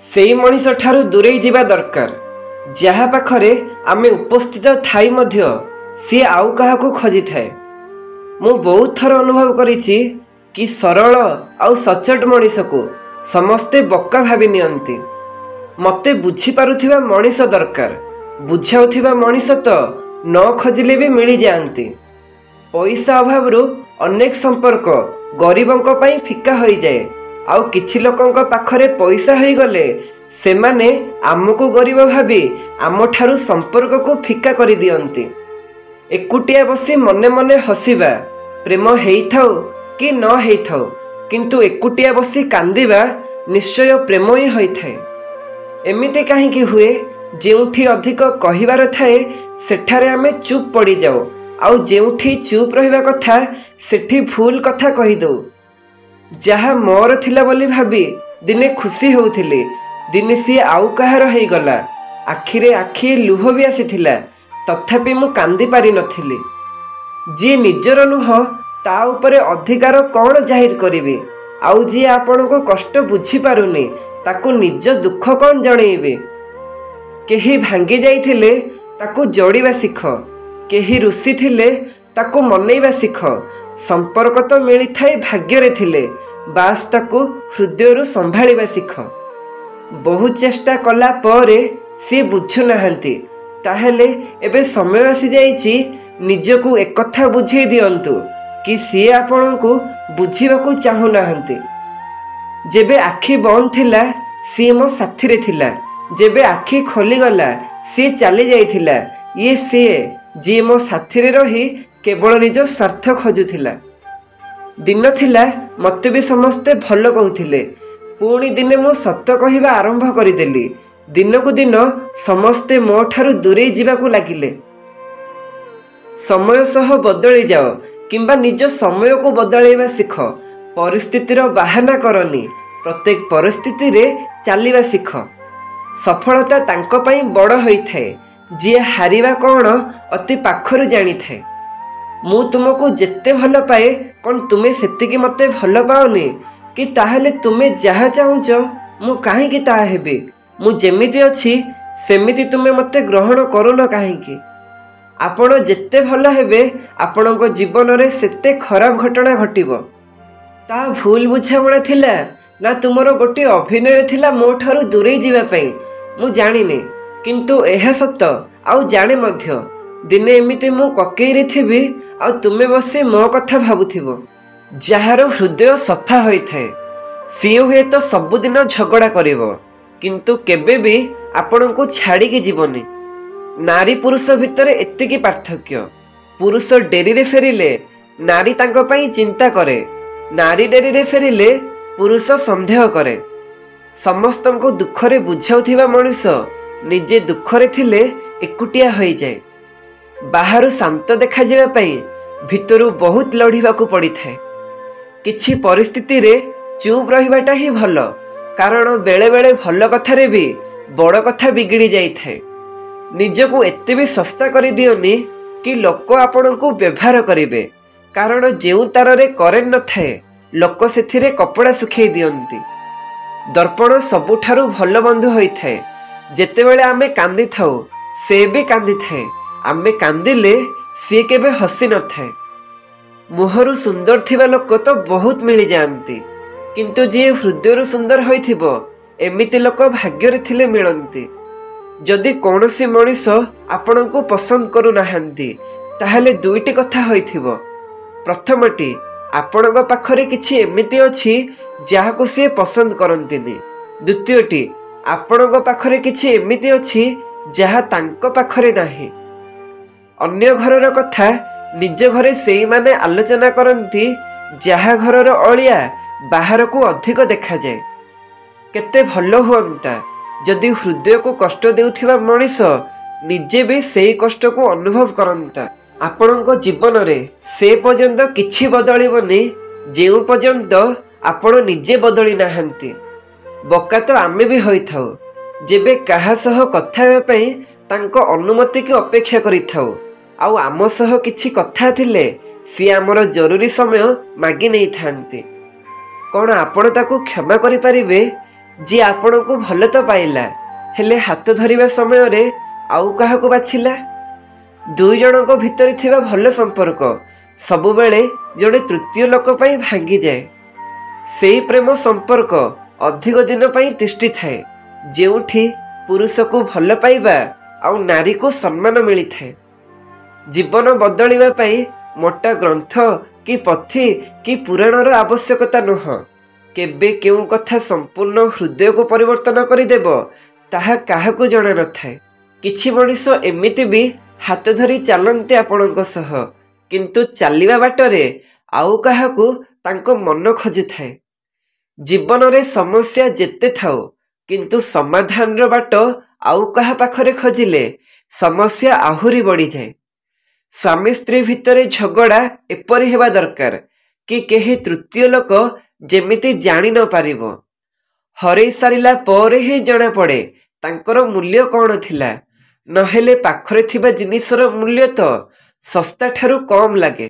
सेई मनीष ठारू दूरे जीवा दरकार जहा पाखरे आमे उपस्थित थाई मध्य सी आउ काहाकू खोजी थाए। मु बहुत थर अनुभव करिछि कि सरल आउ सचोट मनीष को समस्ते बक्का भाबी नियंती। मते बुझी पारुथिबा मनीष दरकार, बुझाउथिबा मनीष तो न खोजिले भी मिली जाती। पैसा अभावरू अनेक संपर्क गरीबों पई फिका हो जाए। आउ किछि लोकंक पाखरे पैसा हो गले सेमाने आमको गरीब भाबी आम ठारू संपर्क को फिका कर दियंती। एकुटिया बसी मने मने हसीबा प्रेम हेइथाउ कि न हेइथाउ, किंतु एकुटिया बसी कांदिबा निश्चय प्रेम ही होइथाए। एमिते काहेकि हुए जेउठी अधिक कहिबार थाए सेठारे आमे चुप पड़ी जाऊ, आउ जेउठी चुप रहिबा कथा सेठी भूल कथा कहि दऊ। जहा मोर थिला बोली भाबी दिने खुशी होउथिले, दिने सी आउ कहार हेइ गला। आखिरे आखि लुह भी आसीथिला, तथापि मु कांदी पारि नथिली। जी निजर नुह ता उपरे अधिकार कौन जाहिर करिवे, आउ जी आपण को कष्ट बुझी पारुनी ताकू निज दुख कौन जणेइबे। केही भांगी जाइथिले ताकू जोड़िबा सिख, केही रुसी थिले ताकू मनेइबा सिख। संपर्क तो मिली थाए भाग्य रे थिले, बास ताकू हृदय संभाळिबा सिख। बहुत चेष्टा कला परे सी बुझु नाहंती, ताहेले एबे समय आसी जाइछि निजकू एक कथा बुझेई दियंतु कि सी आपण को बुझिबाकू चाहू नाहंती। जेबे आखि बंद थिला सी मो साथी रे थिला, जेबे आखि खोली गला सी चली जाइथिला। ये सी जी मो साथी रे रही केवल निज स्वार्थ खोजुथिला। दिन थिला मते भी समस्ते भल कहूथिले, पुणी दिने मो सत्य कहिबा आरंभ करिदेली। दिनकू दिन समस्ते मो ठारू दूरे जीवाकू लागिले। समय सह बदली जाओ किंबा निज समय को बदलैबा सिख। परिस्थितिर बाहाना करनी, प्रत्येक परिस्थिति रे चलिबा सिख। सफलता तांको पई बड़ होइथाए जे हारिबा कौन अति पाखरु जानी थाए। मु तुमको जेते भल पाए कौन तुमे सेतिकी मते भल पाओनी कि ताहले तुमे जहा चाहुच मु काहेकि ताहा हेबी। मु जेमिति अछि सेमिति तुमे मते ग्रहण करुन काहेकि। आपण जेते भल हेबे आपणको जीवन रे सेते खराब घटना घटिबो। ता भूल बुझामणा थिला ना तुमरो गोटे अभिनय थिला मो ठारू दूरे जीवा पई मु जानिने, किंतु एहा सत्य आउ जाने मध्य। दिने एमिति मु ककेइरे थिबी आ तुमे बसी मो कथा भाबुथिबो। जहार हृदय सफा होइथाए सी हुए तो सबुदिन झगड़ा करिवो, किंतु केबे भी आपण को छाड़ी के जीवनी। नारी पुरुष भितर एतिकी पार्थक्य। पुरुष डेरी रे फेरिले नारी तांको पई चिंता करे, नारी डेरी रे फेरिले पुरुष संदेह करे। समस्तंको दुख रे बुझाउथिबा मनुष्य निजे दुख रे थिले एकुटिया होई जाए। बाहर शांत देखा जावा पई भितरु बहुत लढ़िबाकू पड़ी थाए। किछि परिस्थिति रे चुप रहिबाटा ही भल, कारण बेले बेले भल कथारे भी बड़ कथा बिगड़ी जाई थाए। निजको एते भी सस्ता करि दियोनी कि लोक आपण को व्यवहार करिवे, कारण जेउ तार रे करेंट न थाए लोक सेथिरे कपड़ा सुखै दियंती। दर्पण सबुठारु भल बंधु होई थाए। जेतेबेले आमे कांदी थाउ से भी कांदी थाए, आमे कांदिले सी केबे हसी न थाए। मुहरु सुंदर थिबा लोक तो बहुत मिली जाती, किंतु जे हृदय सुंदर होइथिबो एमिति लोक भाग्य रे थिले मिलंती। जदि कौनसी मनीष आपण को पसंद करू नाहंती ताहले दुईटी कथा होइथिबो। प्रथमटी आपण पाखरे किछि एमिति अछि जाहाको से पसंद करंतिनी। द्वितीयटी आपण पाखरे किछि एमिति अछि जहा तांको पाखरे नाही। अन्य घरर कथा निज घरे सेई माने आलोचना करंती, जहा घरर अलिया बाहर को अधिक देखा जाए। केते भल हुअंता जदि हृदय को कष्ट देउथिबा मनीष निजे भी सेई कष्ट को अनुभव करंता। आपणको जीवन रे से पर्यंत किछि बदलिबनी जेउ पर्यंत आपण निजे बदली नाहंती। बका तो आमे भी होइथाउ, जेबे काहा सह कथा हेबा पई तांको अनुमति की अपेक्षा करिथाउ। आउ आम सह किछि कथा थिले सी आमर जरूरी समय मागी नहीं थांती। कौन आपण ताकू क्षमा करि परिबे ଯିଏ ଆପଣଙ୍କୁ ଭଲ ତ ପାଇଲା, ହେଲେ ହାତ ଧରିବା ସମୟରେ ଆଉ କାହାକୁ ବାଛିଲା। ଦୁଇ ଜଣଙ୍କ ଭିତରେ ଥିବା ଭଲ ସମ୍ପର୍କ ସବୁବେଳେ ଜଣେ ତୃତୀୟ ଲୋକ ପାଇଁ ଭାଙ୍ଗିଯାଏ। ସେଇ ପ୍ରେମ ସମ୍ପର୍କ ଅଧିକ ଦିନ ପାଇଁ ତିଷ୍ଠିଥାଏ, ଯେଉଁଠି ପୁରୁଷକୁ ଭଲ ପାଇବା ଆଉ ନାରୀକୁ ସମ୍ମାନ ମିଳିଥାଏ। ଜୀବନ ବଦଳିବା ପାଇଁ ମୋଟା ଗ୍ରନ୍ଥ କି ପଥି କି ପୁରାଣର ଆବଶ୍ୟକତା ନୁହଁ। କେବେ କେଉଁ କଥା ସମ୍ପୂର୍ଣ୍ଣ ହୃଦୟକୁ ପରିବର୍ତ୍ତନ କରିଦେବ, ତାହା କାହାକୁ ଜଣା ନଥାଏ। କିଛି ମଣିଷ ଏମିତି ବି ହାତ ଧରି ଚାଲନ୍ତି ଆପଣଙ୍କ ସହ, କିନ୍ତୁ ଚାଲିବା ବାଟରେ ଆଉ କାହାକୁ ତାଙ୍କ ମନ ଖୋଜୁଥାଏ। ଜୀବନରେ ସମସ୍ୟା ଯେତେ ଥାଉ, କିନ୍ତୁ ସମାଧାନର ବାଟ ଆଉ କାହା ପାଖରେ ଖୋଜିଲେ ସମସ୍ୟା ଆହୁରି ବଢ଼ିଯାଏ। ସ୍ୱାମୀ ସ୍ତ୍ରୀ ଭିତରେ ଝଗଡ଼ା ଏପରି ହେବା ଦରକାର କି କେହି ତୃତୀୟ ଲୋକ ଯେମିତି ଜାଣି ନ ପାରିବ। ହରେଇ ସାରିଲା ପରେ ହିଁ ଜଣାପଡ଼େ ତାଙ୍କର ମୂଲ୍ୟ କ'ଣ ଥିଲା। ନହେଲେ ପାଖରେ ଥିବା ଜିନିଷର ମୂଲ୍ୟ ତ ଶସ୍ତା ଠାରୁ କମ୍ ଲାଗେ।